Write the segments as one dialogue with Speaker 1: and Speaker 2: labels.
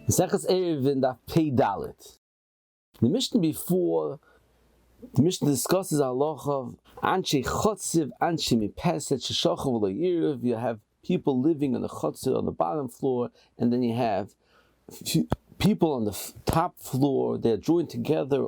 Speaker 1: Mesechus Eruvin daf Pei Dalet. The Mishnah before, the Mishnah discusses halacha Anshe Chotziv, Anshe Mipeset, Sheshachav Lo Eruv. You have people living on the Chotziv on the bottom floor, and then you have people on the top floor. They're joined together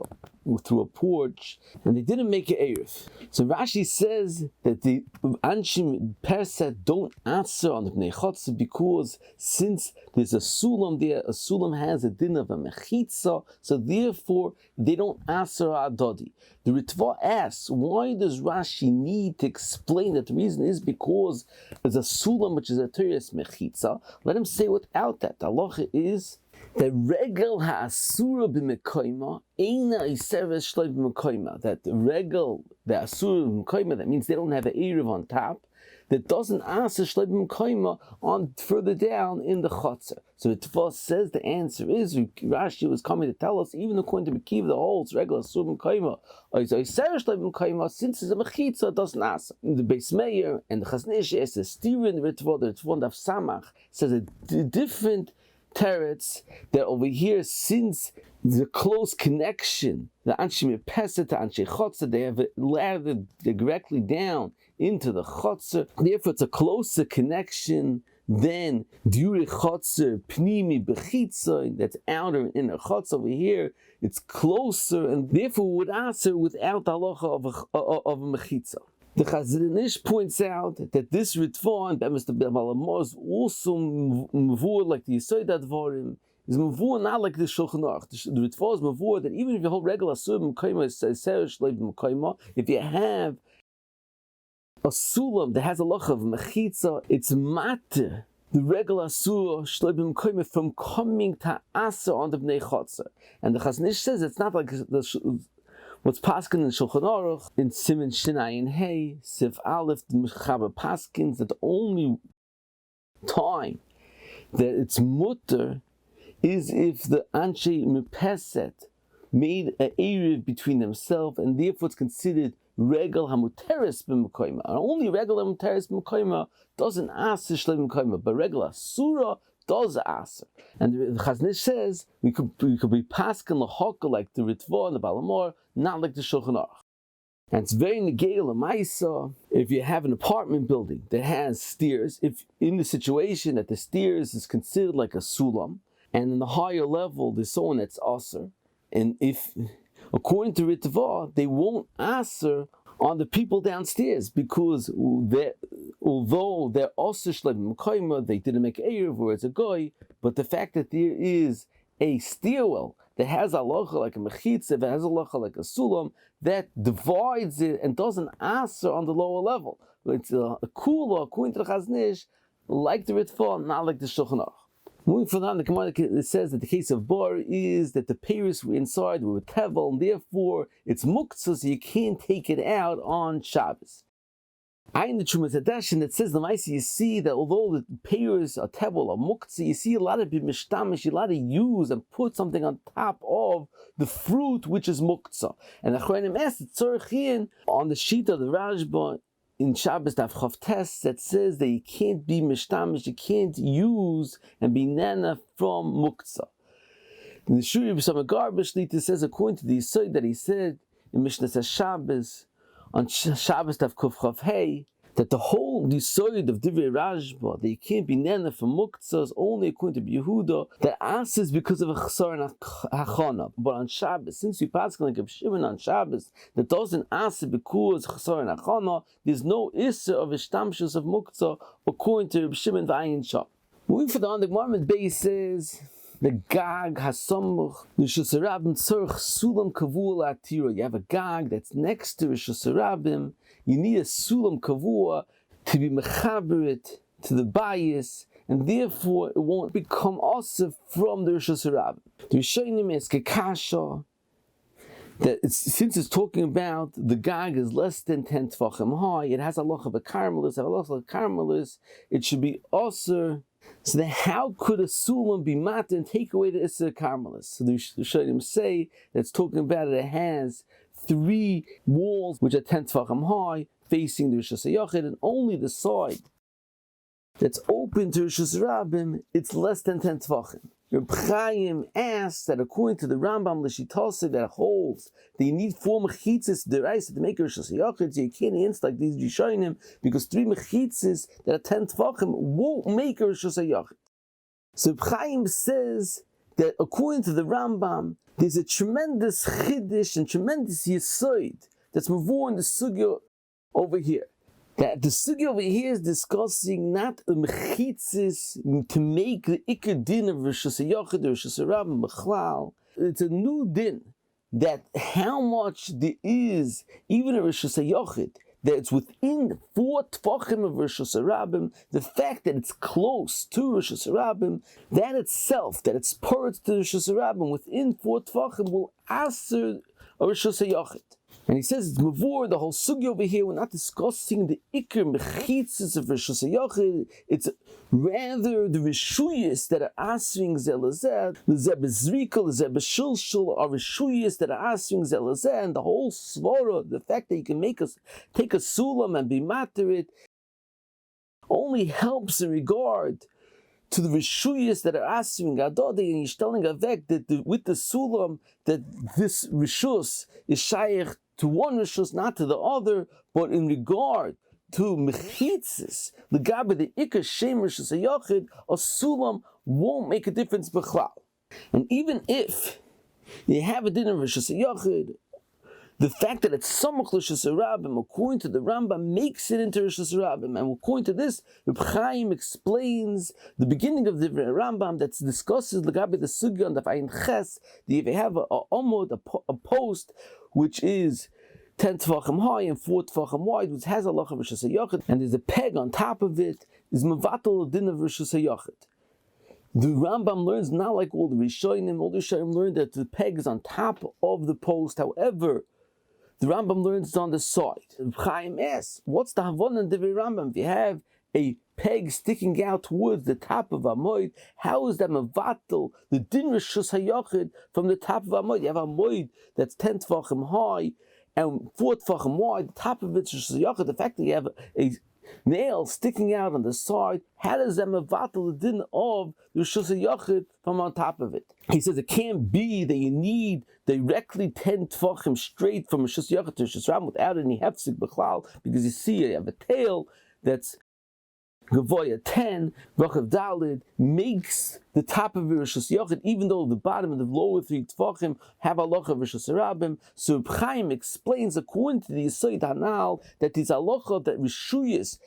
Speaker 1: through a porch, and they didn't make an Eruv. So Rashi says that the Anshim Perset don't answer on the Bnei Chotziv because since there's a sulam there, a sulam has a din of a mechitza, so therefore they don't answer Adodi. The Ritva asks, why does Rashi need to explain that? The reason is because there's a sulam which is a teres mechitza. Let him say without that. The halacha is that regel ha'asura b'mekoima eina iseres shloi b'mekoima. That the regel, the asura b'mekoima, that means they don't have an eruv on top, that doesn't answer shloi b'mekoima on further down in the chotzer. So the Tva says the answer is, Rashi was coming to tell us, even according to Mekiv, the whole regel asura b'mekoima, or iseres shloi b'mekoima, since it's a mechitza, it doesn't answer. The Beis Meir and the Chaznish is a steer in the Ritva Daf Samach says a different teretz that over here, since the close connection, the Anshe Mepesed to Anshe Chotzer, they have it laddered directly down into the Chotzer. Therefore, it's a closer connection than Dure Chotzer Pnimi Bechitza, that's outer and inner Chotzer. Over here, it's closer, and therefore would answer without the halacha of a Mechitza. The Chazanish points out that this Ritva and Mr. Malamor is also mavur like the Yisod Advarim, is mavur not like the Shulchan Aruch. The Ritva is mavur that even if you hold regular Asur B'Mekayma, Seresh Leib B'Mekayma, if you have a Sulam that has a loch of Mechitza, it's matter the regular Asur Shleib B'Mekayma from coming to Asa on the Bnei Chotzer. And the Chazanish says it's not like what's paskin in Shulchan Aruch in Siman Shinai and Hey Sif Aleph the Mechaber paskins that the only time that it's mutter is if the Anshe Mepeset made an eruv between themselves, and therefore it's considered regel hamuteres b'mekoyma. And only regel hamuteres b'mekoyma doesn't ask shlei b'mekoyma, but regel asura does answer. And the Chaznish says we could be paskin lahaka like the Ritva and the Balamor, not like the Shulchan Aruch. And it's very negayel l'maisa if you have an apartment building that has stairs. If in the situation that the stairs is considered like a sulam, and in the higher level there's someone that's aser, and if according to Ritva they won't answer on the people downstairs because although they're also shleim mekayma, they didn't make eruv where it's a goy, but the fact that there is a stairwell that has a halacha like a mechitza, that has a halacha like a sulam, that divides it and doesn't answer on the lower level. It's a kula according to the Chaznish, like the Ritva, not like the Shulchan Aruch. Moving further on, the Gemara it says that the case of bar is that the peiros were inside, were tevel, and therefore it's muktzah, so you can't take it out on Shabbos. In the Trumas Hadashin that says the Maisi, you see that although the peiros are tevel or muktzah, you see a lot of mishtamish, a lot of use and put something on top of the fruit which is muktzah. And the Chayim asked tzorchin on the sheet of the Rashba in Shabbos Daf Chav Tes that says that you can't be mishtamish, you can't use and be nana from muktzah. In the Shuri B'Sama Garbage Shlita says according to the Yisod that he said in Mishnah says Shabbos on Shabbos Daf Kuf Chav Hey that the whole Yisod of Divrei Rashba that you can't be nana from muktzah is only according to Yehuda that answers because of a chasar and hachana. But on Shabbos, since we pass like a Shimon on Shabbos that doesn't answer because chasar and hachana, there's no issue of ishtamshus of muktzah according to Shimon v'ayin shah. Moving further on, the Gemara base says the gag hasamuch reshut horabim tzorch sulam kavua atira. You have a gag that's next to reshut horabim. You need a sulam kavua to be mechaberit to the bias, and therefore it won't become asif from the reshut horabim. The Rishonim is kekasha that since it's talking about the gag is less than 10 tefachim high, it has a loch of a caramelis, it should be aser. So then how could a sulam be mat and take away the Isser Carmelis? So the Rishonim say that it's talking about it has 3 walls which are 10 tefachim high facing the reshut hayachid, and only the side that's open to reshut horabim, it's less than 10 tefachim. Rav Chaim asks that according to the Rambam L'shitase that holds that you need 4 mechitzas deraisa to make a reshus hayachid, so you can't answer like these Rishonim because 3 mechitzas that are 10 tefachim won't make a reshus hayachid. So Rav Chaim says that according to the Rambam, there's a tremendous chiddush and tremendous yesod that's mavur in the sugya over here. That the sugya over here is discussing not the mechitzis to make the ikar din of reshus hayachid or reshus horabim b'chlal. It's a new din that how much there is even a reshus hayachid that it's within 4 tefachim of reshus horabim. The fact that it's close to reshus horabim, that itself, that it's parts to reshus horabim within 4 tefachim will answer a reshus hayachid. And he says it's mavur, the whole sugi over here, we're not discussing the ikar mechitzas of reshus hayachid, it's rather the reshuyas that are asking zelazeh, the zebezrika, the zebeshilshul are reshuyas that are asking zelazeh, and the whole svara, the fact that you can take a sulam and be matter it, only helps in regard to the reshuyas that are asking Adode, and he's telling Avek that with the sulam, that this reshus is shaykh to one reshus, not to the other, but in regard to mechitzis, the gabe the ikar shem reshus hayachid, a sulam won't make a difference b'chlal. And even if you have a din of reshus hayachid, the fact that it's samach reshus horabim, according to the Rambam, makes it into reshus horabim. And according to this, Rav Chaim explains the beginning of the Rambam that discusses the gabe the sugya on the Ayin Ches. If you have a omod, a post, which is 10 tefachim high and 4 tefachim wide, which has a halacha of reshus hayachid, and there's a peg on top of it, is mevatel din of reshus hayachid. The Rambam learns not like all the Rishonim. All the Rishonim learn that the peg is on top of the post. However, the Rambam learns it's on the side. Chaim asks, what's the havon in the Rambam? If you have a peg sticking out towards the top of a moed, how is that mevatel the din reshus hayachid from the top of a moed? You have a moed that's 10 tefachim high and 4 tefachim wide. The top of it's reshus hayachid. The fact that you have a nail sticking out on the side, how does that mevatel the din of the reshus hayachid from on top of it? He says it can't be that you need directly 10 tefachim straight from reshus hayachid to reshus horabim without any hefsek b'chlal, because you see you have a tail that's Gavoya 10, Vachav Dalid makes the top of reshus hayachid, even though the bottom and the lower 3 tefachim have halacha of reshus horabim. So Rav Chaim explains according to the Yesod Hanal that these halacha that reshuyas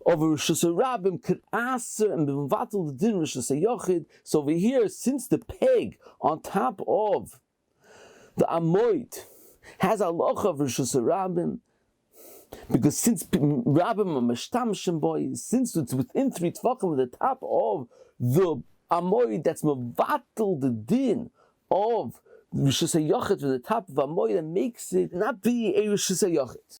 Speaker 1: of reshus horabim could answer and be mevatel the din reshus hayachid. So over here, since the peg on top of the amoid has halacha of reshus horabim, because since Rabbim are mashtamshim boy, since it's within 3 tefachim at the top of the amoid that's mevatel the din of reshus hayachid from the top of amoid, and makes it not be a reshus hayachid.